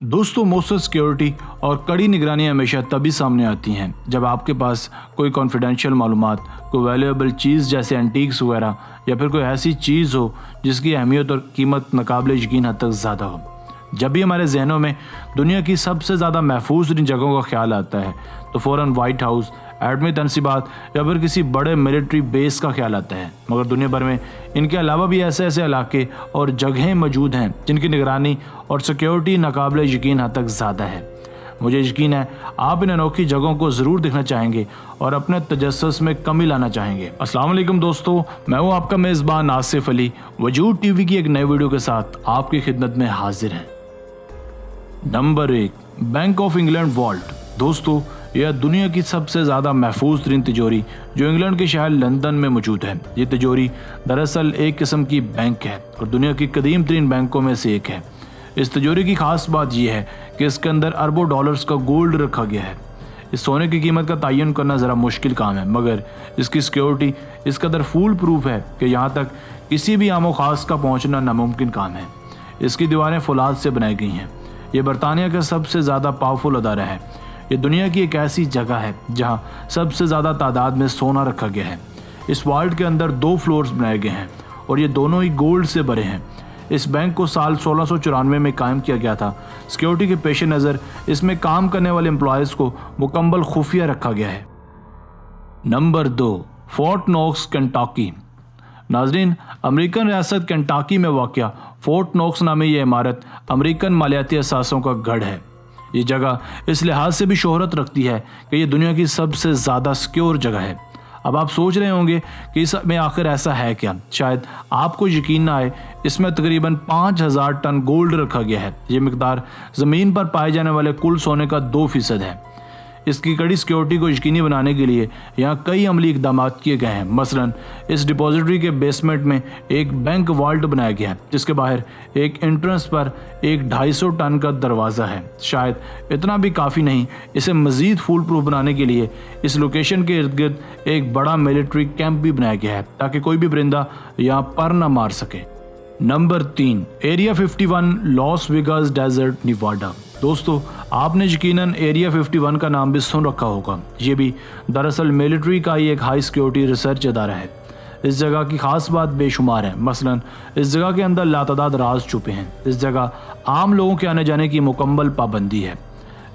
दोस्तों, मौसर सिक्योरिटी और कड़ी निगरानी हमेशा तभी सामने आती हैं जब आपके पास कोई कॉन्फिडेंशियल मालूमात, कोई वैल्यूएबल चीज़ जैसे एंटीक्स वगैरह या फिर कोई ऐसी चीज़ हो जिसकी अहमियत और कीमत नाकाबिले यकीन हद तक ज़्यादा हो। जब भी हमारे जहनों में दुनिया की सबसे ज़्यादा महफूज जगहों का ख्याल आता है तो फ़ौरन वाइट हाउस, एटमी तनसीबात या फिर किसी बड़े मिलिट्री बेस का ख्याल आता है। मगर दुनिया भर में इनके अलावा भी ऐसे ऐसे इलाके और जगहें मौजूद हैं जिनकी निगरानी और सिक्योरिटी नाकाबिले यकीन हद तक ज़्यादा है। मुझे यकीन है आप इन अनोखी जगहों को ज़रूर देखना चाहेंगे और अपने तजस्सुस में कमी लाना चाहेंगे। अस्सलाम वालेकुम दोस्तों, मैं हूँ आपका मेज़बान आसिफ अली, वजूद टीवी की एक नई वीडियो के साथ आपकी खिदमत में हाजिर हैं। Number 1, bank of England vault. दोस्तों, यह दुनिया की सबसे ज़्यादा महफूज तरीन तिजोरी जो इंग्लैंड के शहर लंदन में मौजूद है। ये तिजोरी दरअसल एक किस्म की बैंक है और दुनिया की कदीम तरीन बैंकों में से एक है। इस तिजोरी की खास बात यह है कि इसके अंदर अरबों डॉलर्स का गोल्ड रखा गया है। इस सोने की कीमत का तयन करना ज़रा मुश्किल काम है, मगर इसकी सिक्योरिटी इस कदर फूल प्रूफ है कि यहाँ तक किसी भी आमो खास का पहुँचना नामुमकिन काम है। इसकी दीवारें फौलाद से बनाई गई हैं। ये बरतानिया का सबसे ज़्यादा पावरफुल अदारा है। ये दुनिया की एक ऐसी जगह है जहाँ सबसे ज़्यादा तादाद में सोना रखा गया है। इस वॉल्ट के अंदर 2 फ्लोर्स बनाए गए हैं और ये दोनों ही गोल्ड से भरे हैं। इस बैंक को साल 1694 में कायम किया गया था। सिक्योरिटी के पेश नज़र इसमें काम करने वाले एम्प्लॉयज़ को मुकम्मल खुफिया रखा गया है। Number 2, Fort Knox, Kentucky. नाजरीन, अमेरिकन रियासत केंटाकी में वाक़या फोर्ट नॉक्स नामी ये इमारत अमेरिकन मालियाती असासों का गढ़ है। ये जगह इस लिहाज से भी शोहरत रखती है कि ये दुनिया की सबसे ज़्यादा सिक्योर जगह है। अब आप सोच रहे होंगे कि इसमें आखिर ऐसा है क्या। शायद आपको यकीन ना आए, इसमें तकरीबन 5000 टन गोल्ड रखा गया है। ये मिकदार ज़मीन पर पाए जाने वाले कुल सोने का 2% है। इसकी कड़ी सिक्योरिटी को यकीनी बनाने के लिए यहाँ कई अमली इकदाम किए गए हैं। मसलन इस डिपॉजिटरी के बेसमेंट में एक बैंक वॉल्ट बनाया गया है जिसके बाहर एक एंट्रेंस पर एक 250 टन का दरवाज़ा है। शायद इतना भी काफ़ी नहीं, इसे मज़ीद फूल प्रूफ बनाने के लिए इस लोकेशन के इर्द गिर्द एक बड़ा मिलिट्री कैंप भी बनाया गया है ताकि कोई भी परिंदा यहाँ पर न मार सके। Number 3, area 51, Las Vegas desert, Nevada. दोस्तों, आपने यकीनन एरिया 51 का नाम भी सुन रखा होगा। ये भी दरअसल मिलिट्री का ही एक हाई सिक्योरिटी रिसर्च अदारा है। इस जगह की खास बात बेशुमार है। मसलन इस जगह के अंदर लातादाद राज छुपे हैं। इस जगह आम लोगों के आने जाने की मुकम्मल पाबंदी है।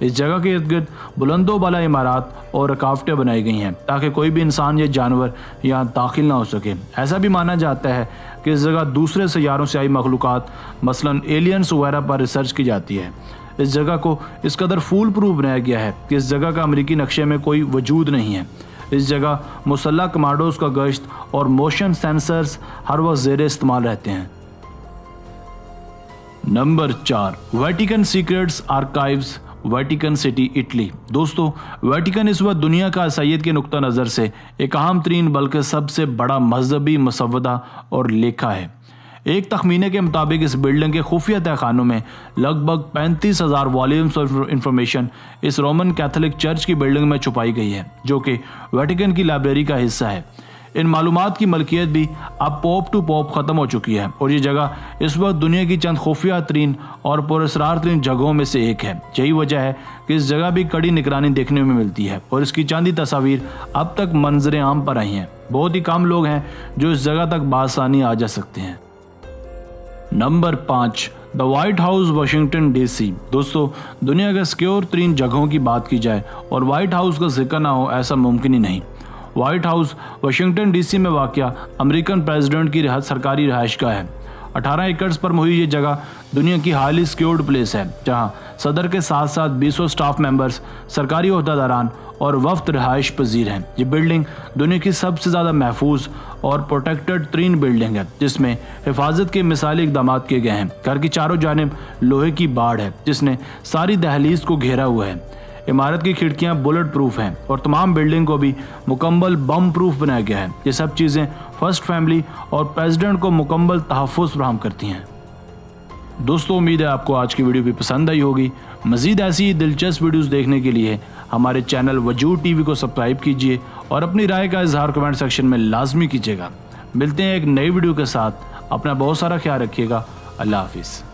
इस जगह के इर्द गिर्द बुलंदो बाला इमारत और रकावटें बनाई गई हैं ताकि कोई भी इंसान या जानवर यहाँ दाखिल ना हो सके। ऐसा भी माना जाता है कि इस जगह दूसरे सैयारों से आई मखलूक़ात, मसलन एलियंस वगैरह पर रिसर्च की जाती है। इस जगह को इस कदर फूल प्रूफ बनाया गया है कि इस जगह का अमरीकी नक्शे में कोई वजूद नहीं है। इस जगह मुसल्लह कमांडोज का गश्त और मोशन सेंसर्स हर वक्त ज़ेरे इस्तेमाल रहते हैं। Number 4, Vatican secrets archives, Vatican city, Italy. दोस्तों, वेटिकन इस वक्त दुनिया का ईसाईयत के नुक्ता नज़र से एक अहम तरीन बल्कि सबसे बड़ा मजहबी मसवदा और लेखा है। एक तखमीने के मुताबिक इस बिल्डिंग के खुफिया तहखानों में लगभग 35,000 वॉल्यूम्स ऑफ इंफॉर्मेशन इस रोमन कैथोलिक चर्च की बिल्डिंग में छुपाई गई है जो कि वेटिकन की लाइब्रेरी का हिस्सा है। इन मालूमात की मलकियत भी अब पॉप टू पॉप ख़त्म हो चुकी है और ये जगह इस वक्त दुनिया की चंद खुफिया तरीन और पुरअसरार तरीन जगहों में से एक है। यही वजह है कि इस जगह भी कड़ी निगरानी देखने में मिलती है और इसकी चंद ही तस्वीर अब तक मंजर आम पर आई हैं। बहुत ही कम लोग हैं जो इस जगह तक बासानी आ जा सकते हैं। Number 5, the white house, Washington DC। दोस्तों, दुनिया के सिक्योर तरीन जगहों की बात की जाए और वाइट हाउस का जिक्र ना हो, ऐसा मुमकिन ही नहीं। वाइट हाउस वाशिंगटन DC में वाक़या अमेरिकन प्रेसिडेंट की सरकारी रिहाइशगाह है। 18 एकड़ पर मुहित ये जगह दुनिया की हाईली सिक्योर्ड प्लेस है जहाँ सदर के साथ साथ 200 स्टाफ मेंबर्स, सरकारी ओहदेदारान और वफ्द रिहाइश पजीर हैं। ये बिल्डिंग दुनिया की सबसे ज़्यादा महफूज और प्रोटेक्टेड तरीन बिल्डिंग है जिसमें हिफाजत के मिसाली इकदाम किए गए हैं। घर की चारों जानिब लोहे की बाड़ है जिसने सारी दहलीज को घेरा हुआ है। इमारत की खिड़कियां बुलेट प्रूफ हैं और तमाम बिल्डिंग को भी मुकम्मल बम प्रूफ बनाया गया है। ये सब चीज़ें फर्स्ट फैमिली और प्रेसिडेंट को मुकम्मल तहफ़्फ़ुज़ फराहम करती हैं। दोस्तों, उम्मीद है आपको आज की वीडियो भी पसंद आई होगी। मज़ीद ऐसी दिलचस्प वीडियोस देखने के लिए हमारे चैनल वजूद टीवी को सब्सक्राइब कीजिए और अपनी राय का इजहार कमेंट सेक्शन में लाजमी कीजिएगा। मिलते हैं एक नई वीडियो के साथ। अपना बहुत सारा ख्याल रखिएगा। अल्लाह हाफिज़।